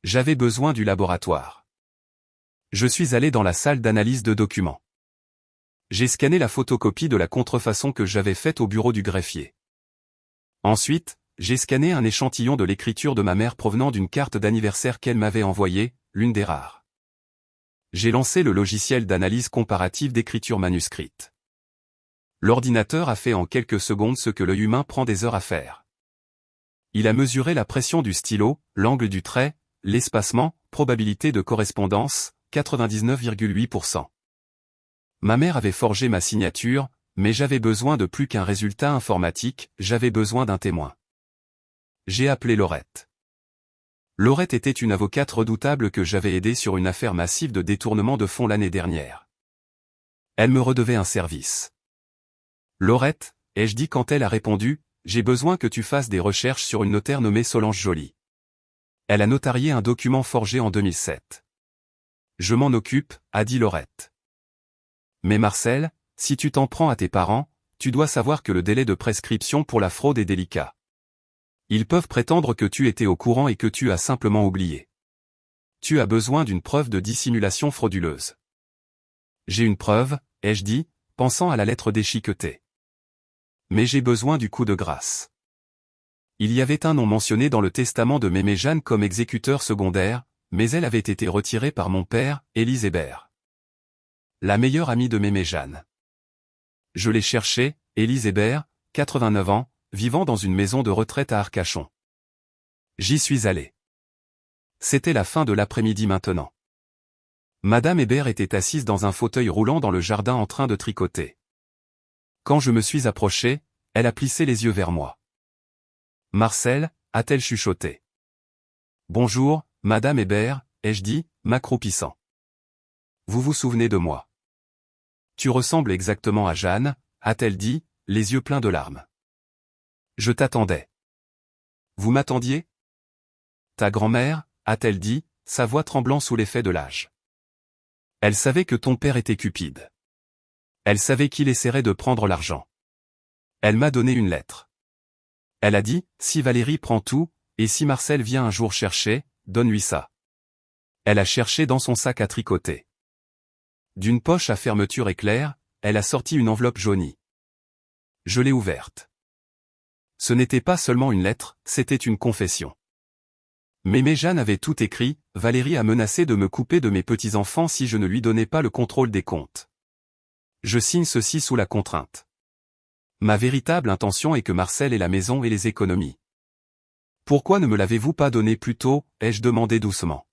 J'avais besoin du laboratoire. Je suis allé dans la salle d'analyse de documents. J'ai scanné la photocopie de la contrefaçon que j'avais faite au bureau du greffier. Ensuite, j'ai scanné un échantillon de l'écriture de ma mère provenant d'une carte d'anniversaire qu'elle m'avait envoyée, l'une des rares. J'ai lancé le logiciel d'analyse comparative d'écriture manuscrite. L'ordinateur a fait en quelques secondes ce que l'œil humain prend des heures à faire. Il a mesuré la pression du stylo, l'angle du trait, l'espacement, probabilité de correspondance, 99,8%. Ma mère avait forgé ma signature, mais j'avais besoin de plus qu'un résultat informatique, j'avais besoin d'un témoin. J'ai appelé Laurette. Laurette était une avocate redoutable que j'avais aidée sur une affaire massive de détournement de fonds l'année dernière. Elle me redevait un service. Laurette, ai-je dit quand elle a répondu, j'ai besoin que tu fasses des recherches sur une notaire nommée Solange Joly. Elle a notarié un document forgé en 2007. Je m'en occupe, a dit Laurette. Mais Marcel, si tu t'en prends à tes parents, tu dois savoir que le délai de prescription pour la fraude est délicat. Ils peuvent prétendre que tu étais au courant et que tu as simplement oublié. Tu as besoin d'une preuve de dissimulation frauduleuse. J'ai une preuve, ai-je dit, pensant à la lettre déchiquetée. Mais j'ai besoin du coup de grâce. Il y avait un nom mentionné dans le testament de Mémé Jeanne comme exécuteur secondaire, mais elle avait été retirée par mon père, Élise Hébert. La meilleure amie de Mémé Jeanne. Je l'ai cherchée, Élise Hébert, 89 ans, vivant dans une maison de retraite à Arcachon. J'y suis allé. C'était la fin de l'après-midi maintenant. Madame Hébert était assise dans un fauteuil roulant dans le jardin en train de tricoter. Quand je me suis approché, elle a plissé les yeux vers moi. Marcel, a-t-elle chuchoté. Bonjour, Madame Hébert, ai-je dit, m'accroupissant. Vous vous souvenez de moi? Tu ressembles exactement à Jeanne, a-t-elle dit, les yeux pleins de larmes. Je t'attendais. Vous m'attendiez? Ta grand-mère, a-t-elle dit, sa voix tremblant sous l'effet de l'âge. Elle savait que ton père était cupide. Elle savait qu'il essaierait de prendre l'argent. Elle m'a donné une lettre. Elle a dit, si Valérie prend tout, et si Marcel vient un jour chercher, donne-lui ça. Elle a cherché dans son sac à tricoter. D'une poche à fermeture éclair, elle a sorti une enveloppe jaunie. Je l'ai ouverte. Ce n'était pas seulement une lettre, c'était une confession. Mémé Jeanne avait tout écrit, Valérie a menacé de me couper de mes petits-enfants si je ne lui donnais pas le contrôle des comptes. Je signe ceci sous la contrainte. Ma véritable intention est que Marcel ait la maison et les économies. Pourquoi ne me l'avez-vous pas donné plus tôt, ai-je demandé doucement.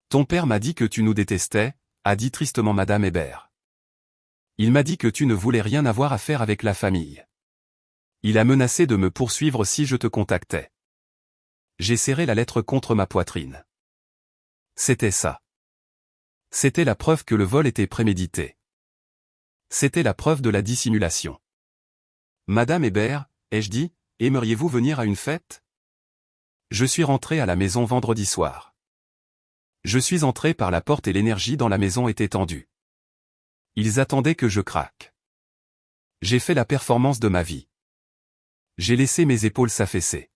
Ton père m'a dit que tu nous détestais, a dit tristement Madame Hébert. Il m'a dit que tu ne voulais rien avoir à faire avec la famille. Il a menacé de me poursuivre si je te contactais. J'ai serré la lettre contre ma poitrine. C'était ça. C'était la preuve que le vol était prémédité. C'était la preuve de la dissimulation. Madame Hébert, ai-je dit, aimeriez-vous venir à une fête? Je suis rentré à la maison vendredi soir. Je suis entré par la porte et l'énergie dans la maison était tendue. Ils attendaient que je craque. J'ai fait la performance de ma vie. J'ai laissé mes épaules s'affaisser.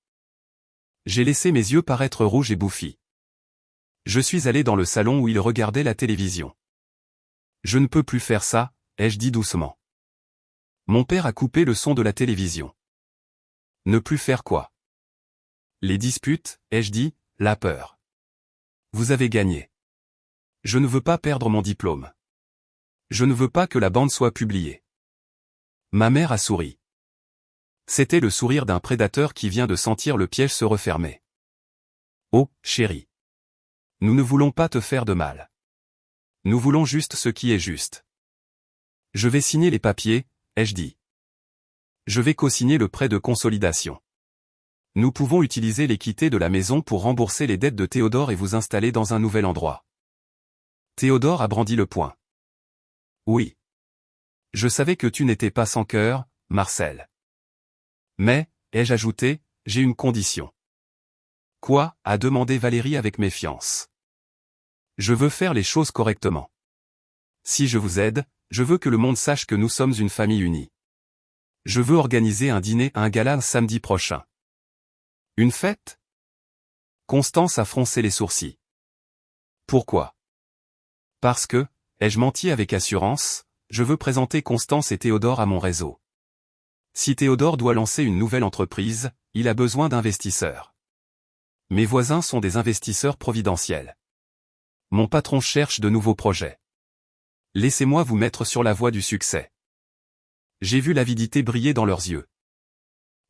J'ai laissé mes yeux paraître rouges et bouffis. Je suis allé dans le salon où ils regardaient la télévision. Je ne peux plus faire ça, ai-je dit doucement. Mon père a coupé le son de la télévision. Ne plus faire quoi? Les disputes, ai-je dit, la peur. Vous avez gagné. Je ne veux pas perdre mon diplôme. Je ne veux pas que la bande soit publiée. Ma mère a souri. C'était le sourire d'un prédateur qui vient de sentir le piège se refermer. Oh, chérie. Nous ne voulons pas te faire de mal. Nous voulons juste ce qui est juste. Je vais signer les papiers, ai-je dit. Je vais co-signer le prêt de consolidation. Nous pouvons utiliser l'équité de la maison pour rembourser les dettes de Théodore et vous installer dans un nouvel endroit. Théodore a brandi le poing. Oui. Je savais que tu n'étais pas sans cœur, Marcel. Mais, ai-je ajouté, j'ai une condition. Quoi, a demandé Valérie avec méfiance. Je veux faire les choses correctement. Si je vous aide, je veux que le monde sache que nous sommes une famille unie. Je veux organiser un dîner, un gala samedi prochain. Une fête? Constance a froncé les sourcils. Pourquoi? Parce que, ai-je menti avec assurance, je veux présenter Constance et Théodore à mon réseau. Si Théodore doit lancer une nouvelle entreprise, il a besoin d'investisseurs. Mes voisins sont des investisseurs providentiels. Mon patron cherche de nouveaux projets. Laissez-moi vous mettre sur la voie du succès. J'ai vu l'avidité briller dans leurs yeux.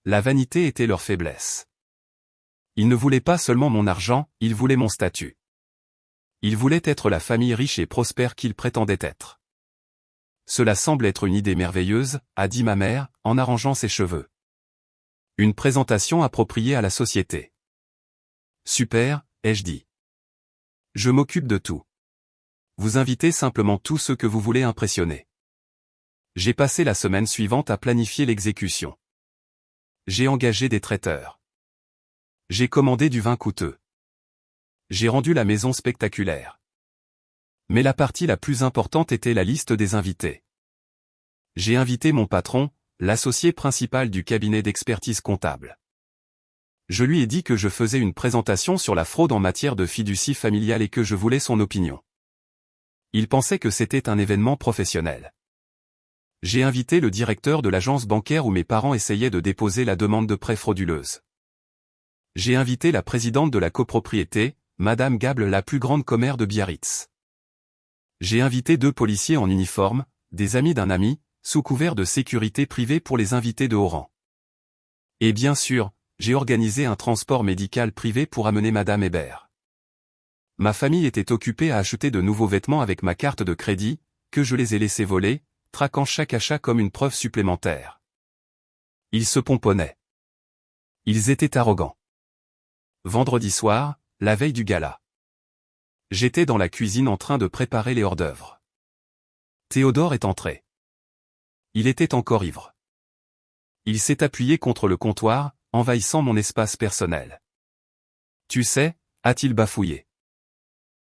La vanité était leur faiblesse. Ils ne voulaient pas seulement mon argent, ils voulaient mon statut. Ils voulaient être la famille riche et prospère qu'ils prétendaient être. Cela semble être une idée merveilleuse, a dit ma mère, en arrangeant ses cheveux. Une présentation appropriée à la société. Super, ai-je dit. Je m'occupe de tout. Vous invitez simplement tous ceux que vous voulez impressionner. J'ai passé la semaine suivante à planifier l'exécution. J'ai engagé des traiteurs. J'ai commandé du vin coûteux. J'ai rendu la maison spectaculaire. Mais la partie la plus importante était la liste des invités. J'ai invité mon patron, l'associé principal du cabinet d'expertise comptable. Je lui ai dit que je faisais une présentation sur la fraude en matière de fiducie familiale et que je voulais son opinion. Il pensait que c'était un événement professionnel. J'ai invité le directeur de l'agence bancaire où mes parents essayaient de déposer la demande de prêt frauduleuse. J'ai invité la présidente de la copropriété, Madame Gable, la plus grande commère de Biarritz. J'ai invité 2 policiers en uniforme, des amis d'un ami, sous couvert de sécurité privée pour les invités de haut rang. Et bien sûr, j'ai organisé un transport médical privé pour amener Madame Hébert. Ma famille était occupée à acheter de nouveaux vêtements avec ma carte de crédit, que je les ai laissés voler, traquant chaque achat comme une preuve supplémentaire. Ils se pomponnaient. Ils étaient arrogants. Vendredi soir, la veille du gala. J'étais dans la cuisine en train de préparer les hors-d'œuvre. Théodore est entré. Il était encore ivre. Il s'est appuyé contre le comptoir, envahissant mon espace personnel. Tu sais, a-t-il bafouillé.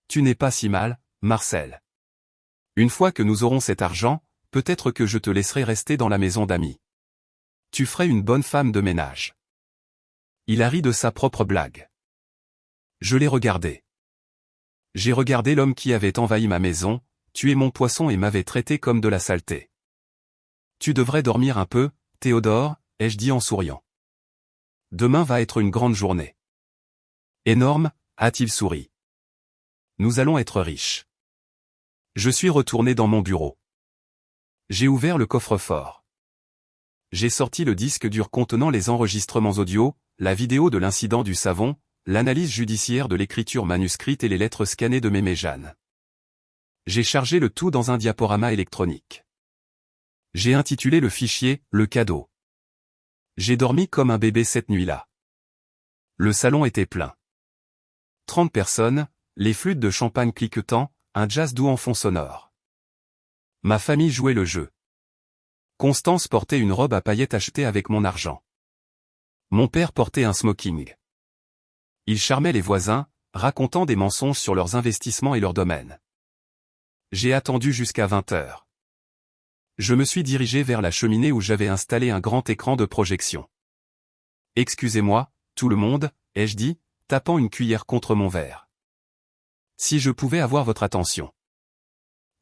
Tu n'es pas si mal, Marcel. Une fois que nous aurons cet argent, peut-être que je te laisserai rester dans la maison d'amis. Tu ferais une bonne femme de ménage. Il a ri de sa propre blague. Je l'ai regardé. J'ai regardé l'homme qui avait envahi ma maison, tué mon poisson et m'avait traité comme de la saleté. Tu devrais dormir un peu, Théodore, ai-je dit en souriant. Demain va être une grande journée. Énorme, a-t-il souri. Nous allons être riches. Je suis retourné dans mon bureau. J'ai ouvert le coffre-fort. J'ai sorti le disque dur contenant les enregistrements audio, la vidéo de l'incident du savon, l'analyse judiciaire de l'écriture manuscrite et les lettres scannées de Mémé Jeanne. J'ai chargé le tout dans un diaporama électronique. J'ai intitulé le fichier « Le cadeau ». J'ai dormi comme un bébé cette nuit-là. Le salon était plein. 30 personnes, les flûtes de champagne cliquetant, un jazz doux en fond sonore. Ma famille jouait le jeu. Constance portait une robe à paillettes achetée avec mon argent. Mon père portait un smoking. Il charmait les voisins, racontant des mensonges sur leurs investissements et leurs domaines. J'ai attendu jusqu'à 20 heures. Je me suis dirigé vers la cheminée où j'avais installé un grand écran de projection. « Excusez-moi, tout le monde, ai-je dit, tapant une cuillère contre mon verre. Si je pouvais avoir votre attention. »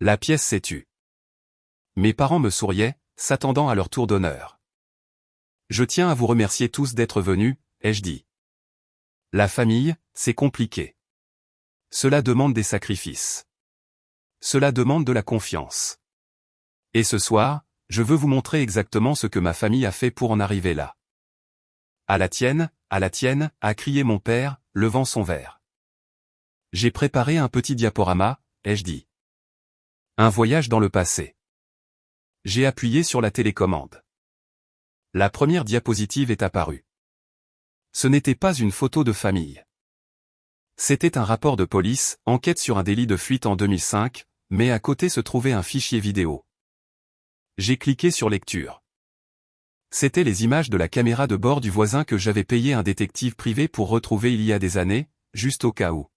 La pièce s'est tue. Mes parents me souriaient, s'attendant à leur tour d'honneur. « Je tiens à vous remercier tous d'être venus, ai-je dit. La famille, c'est compliqué. Cela demande des sacrifices. Cela demande de la confiance. Et ce soir, je veux vous montrer exactement ce que ma famille a fait pour en arriver là. À la tienne, a crié mon père, levant son verre. J'ai préparé un petit diaporama, ai-je dit. Un voyage dans le passé. J'ai appuyé sur la télécommande. La première diapositive est apparue. Ce n'était pas une photo de famille. C'était un rapport de police, enquête sur un délit de fuite en 2005, mais à côté se trouvait un fichier vidéo. J'ai cliqué sur lecture. C'étaient les images de la caméra de bord du voisin que j'avais payé un détective privé pour retrouver il y a des années, juste au cas où.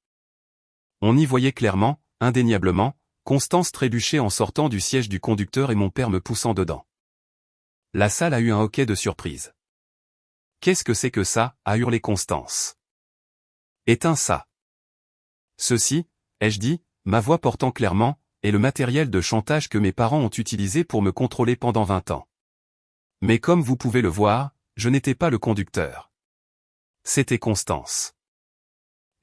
On y voyait clairement, indéniablement, Constance trébucher en sortant du siège du conducteur et mon père me poussant dedans. La salle a eu un hoquet de surprise. « Qu'est-ce que c'est que ça » a hurlé Constance. Éteins ça. Ceci, ai-je dit, ma voix portant clairement, est le matériel de chantage que mes parents ont utilisé pour me contrôler pendant 20 ans. Mais comme vous pouvez le voir, je n'étais pas le conducteur. C'était Constance.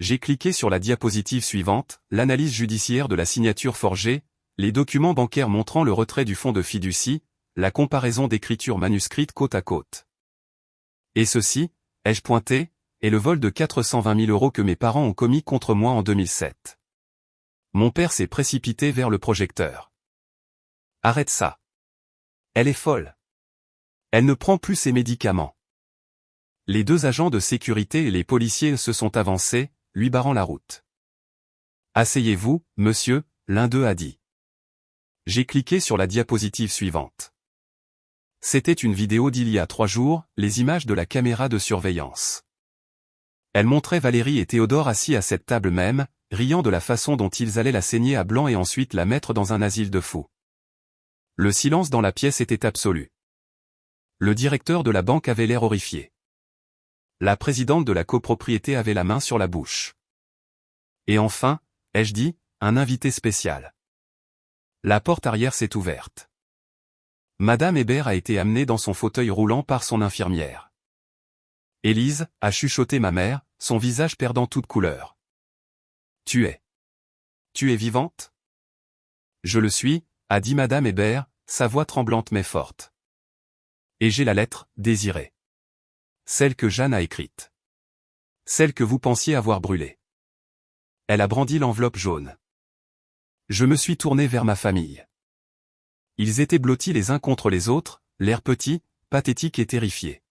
J'ai cliqué sur la diapositive suivante, l'analyse judiciaire de la signature forgée, les documents bancaires montrant le retrait du fonds de fiducie, la comparaison d'écritures manuscrites côte à côte. Et ceci, ai-je pointé, est le vol de 420 000 € que mes parents ont commis contre moi en 2007. Mon père s'est précipité vers le projecteur. Arrête ça. Elle est folle. Elle ne prend plus ses médicaments. Les deux agents de sécurité et les policiers se sont avancés, lui barrant la route. Asseyez-vous, monsieur, l'un d'eux a dit. J'ai cliqué sur la diapositive suivante. C'était une vidéo d'il y a 3 jours, les images de la caméra de surveillance. Elle montrait Valérie et Théodore assis à cette table même, riant de la façon dont ils allaient la saigner à blanc et ensuite la mettre dans un asile de fous. Le silence dans la pièce était absolu. Le directeur de la banque avait l'air horrifié. La présidente de la copropriété avait la main sur la bouche. Et enfin, ai-je dit, un invité spécial. La porte arrière s'est ouverte. Madame Hébert a été amenée dans son fauteuil roulant par son infirmière. Élise, a chuchoté ma mère, son visage perdant toute couleur. Tu es vivante? Je le suis, a dit Madame Hébert, sa voix tremblante mais forte. Et j'ai la lettre, désirée. Celle que Jeanne a écrite. Celle que vous pensiez avoir brûlée. Elle a brandi l'enveloppe jaune. Je me suis tourné vers ma famille. Ils étaient blottis les uns contre les autres, l'air petit, pathétique et terrifié.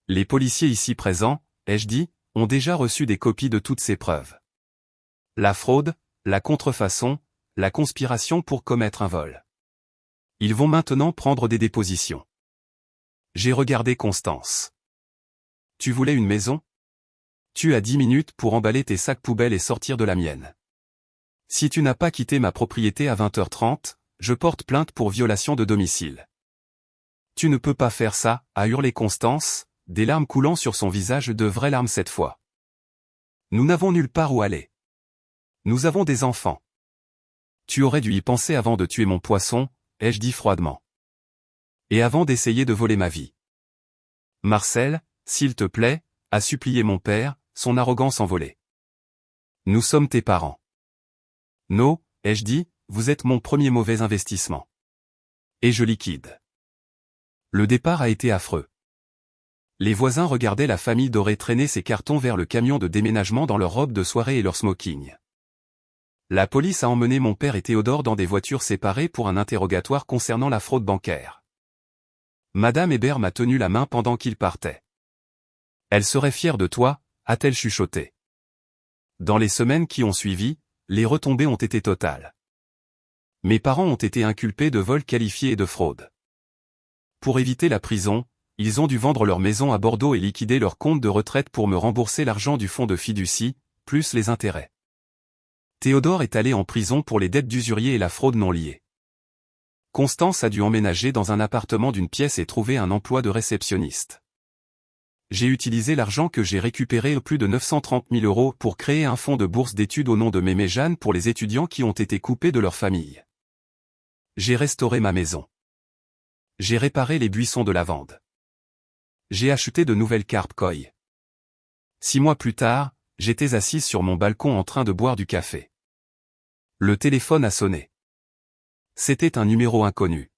Les policiers ici présents, ai-je dit, ont déjà reçu des copies de toutes ces preuves. La fraude, la contrefaçon, la conspiration pour commettre un vol. Ils vont maintenant prendre des dépositions. J'ai regardé Constance. Tu voulais une maison? Tu as 10 minutes pour emballer tes sacs poubelles et sortir de la mienne. Si tu n'as pas quitté ma propriété à 20h30, je porte plainte pour violation de domicile. Tu ne peux pas faire ça, a hurlé Constance, des larmes coulant sur son visage, de vraies larmes cette fois. Nous n'avons nulle part où aller. Nous avons des enfants. Tu aurais dû y penser avant de tuer mon poisson, ai-je dit froidement. Et avant d'essayer de voler ma vie. Marcel, s'il te plaît, a supplié mon père, son arrogance envolée. Nous sommes tes parents. Non, ai-je dit, vous êtes mon premier mauvais investissement. Et je liquide. Le départ a été affreux. Les voisins regardaient la famille Doré traîner ses cartons vers le camion de déménagement dans leurs robes de soirée et leur smoking. La police a emmené mon père et Théodore dans des voitures séparées pour un interrogatoire concernant la fraude bancaire. Madame Hébert m'a tenu la main pendant qu'ils partaient. Elle serait fière de toi, a-t-elle chuchoté. Dans les semaines qui ont suivi, les retombées ont été totales. Mes parents ont été inculpés de vol qualifié et de fraude. Pour éviter la prison, ils ont dû vendre leur maison à Bordeaux et liquider leur compte de retraite pour me rembourser l'argent du fonds de fiducie, plus les intérêts. Théodore est allé en prison pour les dettes d'usurier et la fraude non liée. Constance a dû emménager dans un appartement d'une pièce et trouver un emploi de réceptionniste. J'ai utilisé l'argent que j'ai récupéré, plus de 930 000 € pour créer un fonds de bourse d'études au nom de Mémé Jeanne pour les étudiants qui ont été coupés de leur famille. J'ai restauré ma maison. J'ai réparé les buissons de lavande. J'ai acheté de nouvelles cartes Koi. 6 mois plus tard, j'étais assise sur mon balcon en train de boire du café. Le téléphone a sonné. C'était un numéro inconnu.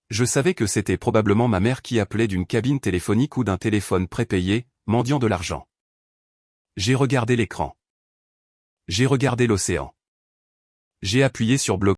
Je savais que c'était probablement ma mère qui appelait d'une cabine téléphonique ou d'un téléphone prépayé, mendiant de l'argent. J'ai regardé l'écran. J'ai regardé l'océan. J'ai appuyé sur bloquer.